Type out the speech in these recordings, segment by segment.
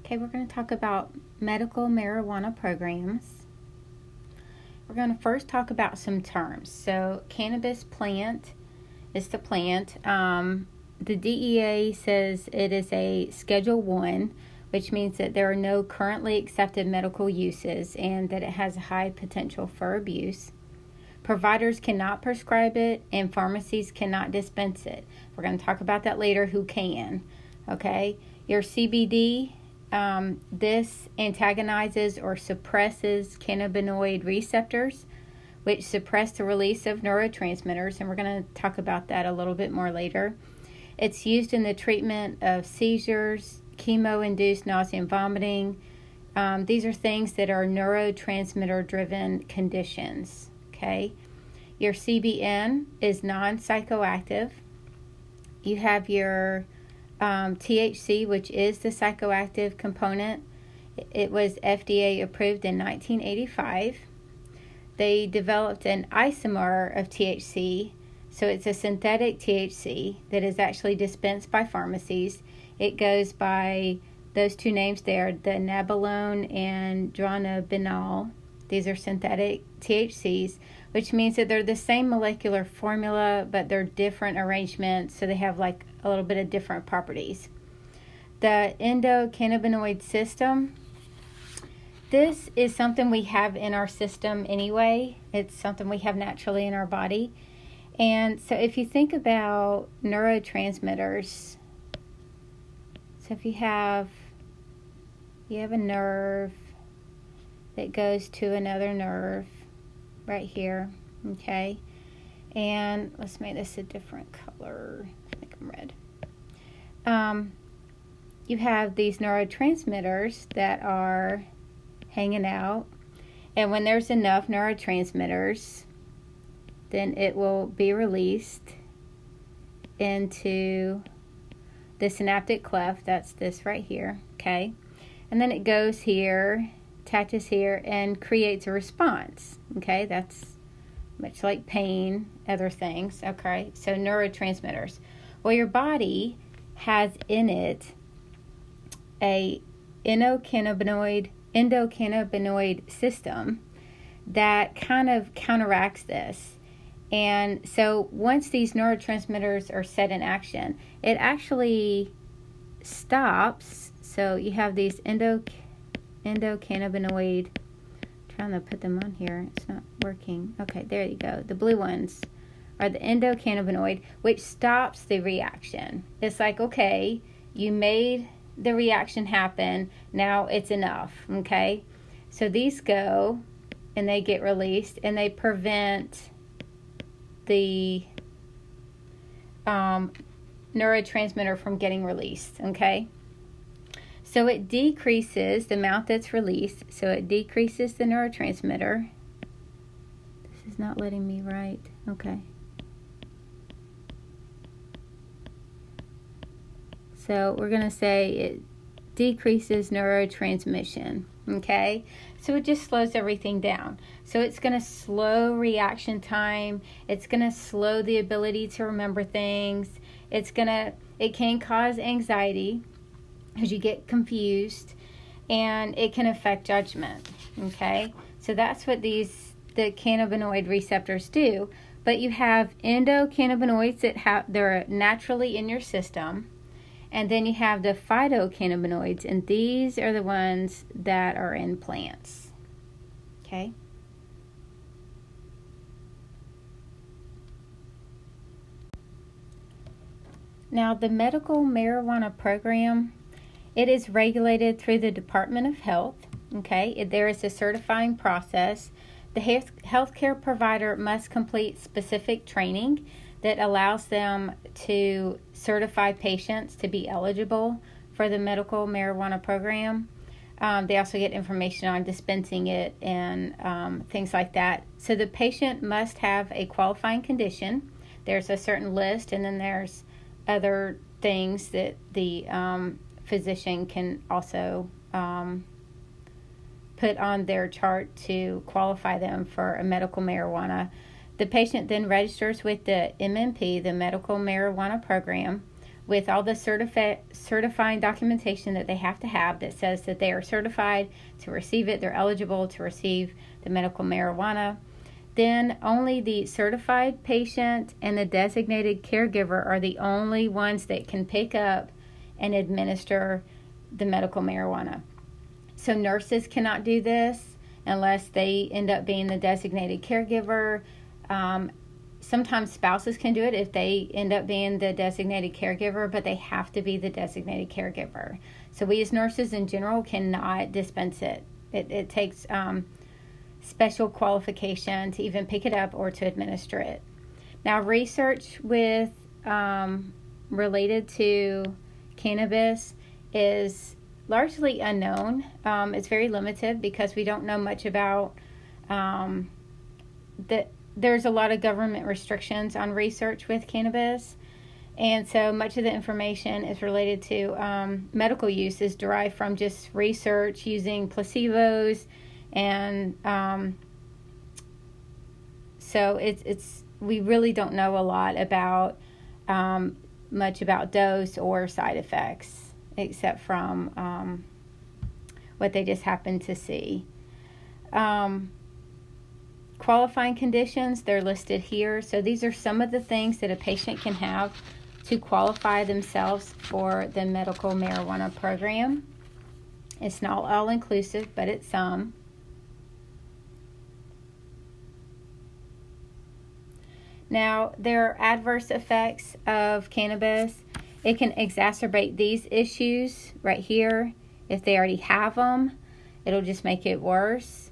Okay, we're going to talk about medical marijuana programs. We're going to first talk about some terms. So, cannabis plant is the plant. The DEA says it is a Schedule 1, which means that there are no currently accepted medical uses and that it has a high potential for abuse. Providers cannot prescribe it and pharmacies cannot dispense it. We're going to talk about that later, who can. Okay, your CBD, this antagonizes or suppresses cannabinoid receptors, which suppress the release of neurotransmitters, and we're going to talk about that a little bit more later. It's used in the treatment of seizures, chemo-induced nausea and vomiting. These are things that are neurotransmitter-driven conditions, okay? Your CBN is non-psychoactive. You have your THC, which is the psychoactive component. It was FDA approved in 1985. They developed an isomer of THC, so it's a synthetic THC that is actually dispensed by pharmacies. It goes by those two names there, the nabilone and dronabinol. These are synthetic THCs, which means that they're the same molecular formula, but they're different arrangements, so they have like a little bit of different properties. The endocannabinoid system, this is something we have in our system anyway. It's something we have naturally in our body. And so if you think about neurotransmitters, so if you have a nerve that goes to another nerve right here, okay? And let's make this a different color. I think I'm red. You have these neurotransmitters that are hanging out, and when there's enough neurotransmitters, then it will be released into the synaptic cleft. That's this right here, okay? And then it goes here, attaches here, and creates a response, okay? That's much like pain, other things, okay? So neurotransmitters. Well, your body has in it a endocannabinoid system that kind of counteracts this. And so once these neurotransmitters are set in action, it actually stops. So you have these endocannabinoid, trying to put them on here, it's not working. Okay, there you go. The blue ones are the endocannabinoid, which stops the reaction. It's like, okay, you made the reaction happen, now it's enough, okay? So these go and they get released and they prevent the neurotransmitter from getting released, okay? So it decreases the amount that's released, so it decreases the neurotransmitter. This is not letting me write, okay. So we're going to say it decreases neurotransmission, okay? So it just slows everything down. So it's going to slow reaction time. It's going to slow the ability to remember things. It can cause anxiety because you get confused, and it can affect judgment, okay? So that's what the cannabinoid receptors do. But you have endocannabinoids they're naturally in your system. And then you have the phytocannabinoids, and these are the ones that are in plants, okay? Now, the medical marijuana program, it is regulated through the Department of Health, okay? There is a certifying process. The healthcare provider must complete specific training that allows them to certify patients to be eligible for the medical marijuana program. They also get information on dispensing it and things like that. So the patient must have a qualifying condition. There's a certain list, and then there's other things that the physician can also put on their chart to qualify them for a medical marijuana. The patient then registers with the MMP, the Medical Marijuana Program, with all the certifying documentation that they have to have that says that they are certified to receive it, they're eligible to receive the medical marijuana, then only the certified patient and the designated caregiver are the only ones that can pick up and administer the medical marijuana. So nurses cannot do this unless they end up being the designated caregiver. Sometimes spouses can do it if they end up being the designated caregiver, but they have to be the designated caregiver. So we as nurses in general cannot dispense it. It takes special qualification to even pick it up or to administer it. Now, research with related to cannabis is largely unknown. It's very limited because we don't know much about there's a lot of government restrictions on research with cannabis, and so much of the information is related to medical use is derived from just research using placebos, and so it's we really don't know a lot about much about dose or side effects except from what they just happen to see. Qualifying conditions, they're listed here. So these are some of the things that a patient can have to qualify themselves for the medical marijuana program. It's not all inclusive, but it's some. Now, there are adverse effects of cannabis. It can exacerbate these issues right here. If they already have them, it'll just make it worse.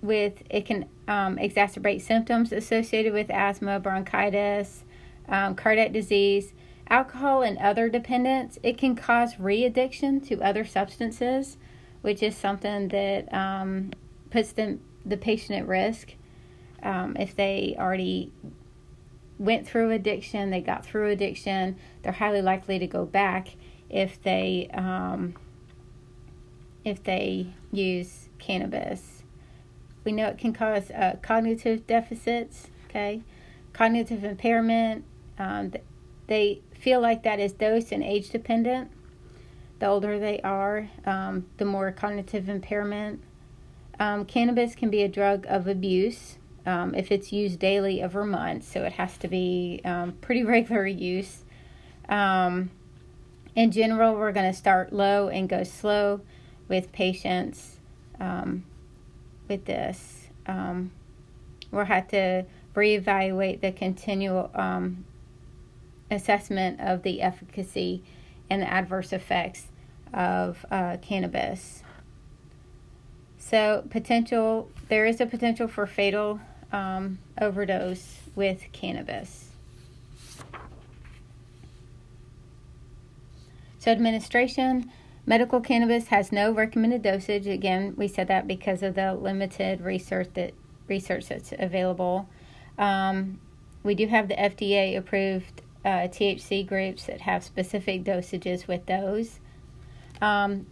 It can exacerbate symptoms associated with asthma, bronchitis, cardiac disease, alcohol, and other dependence. It can cause re-addiction to other substances, which is something that puts the patient at risk. If they already went through addiction, they got through addiction, they're highly likely to go back if they use cannabis. We know it can cause cognitive deficits, okay? Cognitive impairment. They feel like that is dose and age dependent. The older they are, the more cognitive impairment. Cannabis can be a drug of abuse if it's used daily over months, so it has to be pretty regular use. In general, we're going to start low and go slow with patients with this. We'll have to reevaluate the continual assessment of the efficacy and the adverse effects of cannabis. So there is a potential for fatal overdose with cannabis. So administration, medical cannabis has no recommended dosage. Again, we said that because of the limited research that's available. We do have the FDA approved THC groups that have specific dosages with those.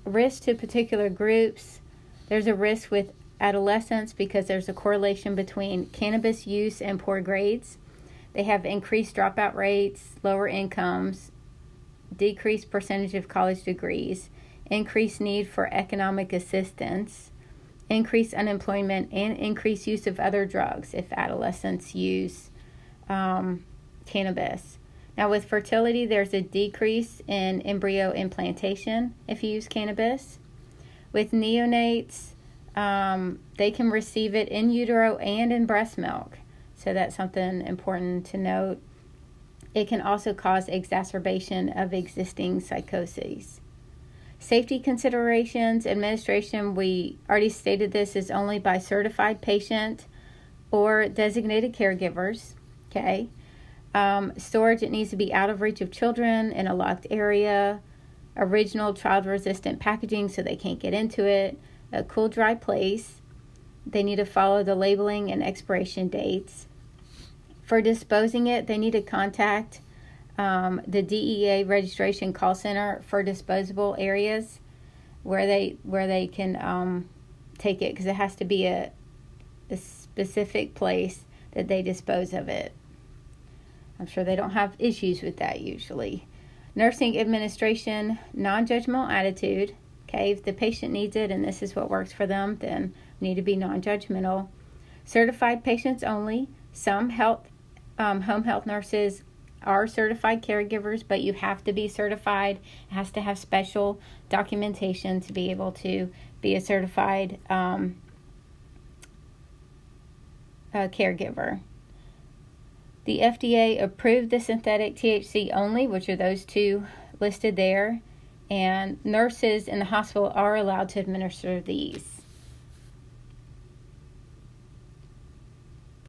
Risk to particular groups. There's a risk with adolescents because there's a correlation between cannabis use and poor grades. They have increased dropout rates, lower incomes, decreased percentage of college degrees, increased need for economic assistance, increased unemployment, and increased use of other drugs if adolescents use cannabis. Now, with fertility, there's a decrease in embryo implantation if you use cannabis. With neonates, they can receive it in utero and in breast milk, so that's something important to note. It can also cause exacerbation of existing psychoses. Safety considerations, administration, we already stated this, is only by certified patient or designated caregivers, okay? Storage, it needs to be out of reach of children in a locked area. Original child-resistant packaging so they can't get into it. A cool, dry place. They need to follow the labeling and expiration dates. For disposing it, they need to contact the DEA registration call center for disposable areas where they can take it, because it has to be a specific place that they dispose of it. I'm sure they don't have issues with that usually. Nursing administration, non-judgmental attitude. Okay, if the patient needs it and this is what works for them, then we need to be non-judgmental. Certified patients only. Some home health nurses are certified caregivers, but you have to be certified. It has to have special documentation to be able to be a certified caregiver. The FDA approved the synthetic THC only, which are those two listed there, and nurses in the hospital are allowed to administer these.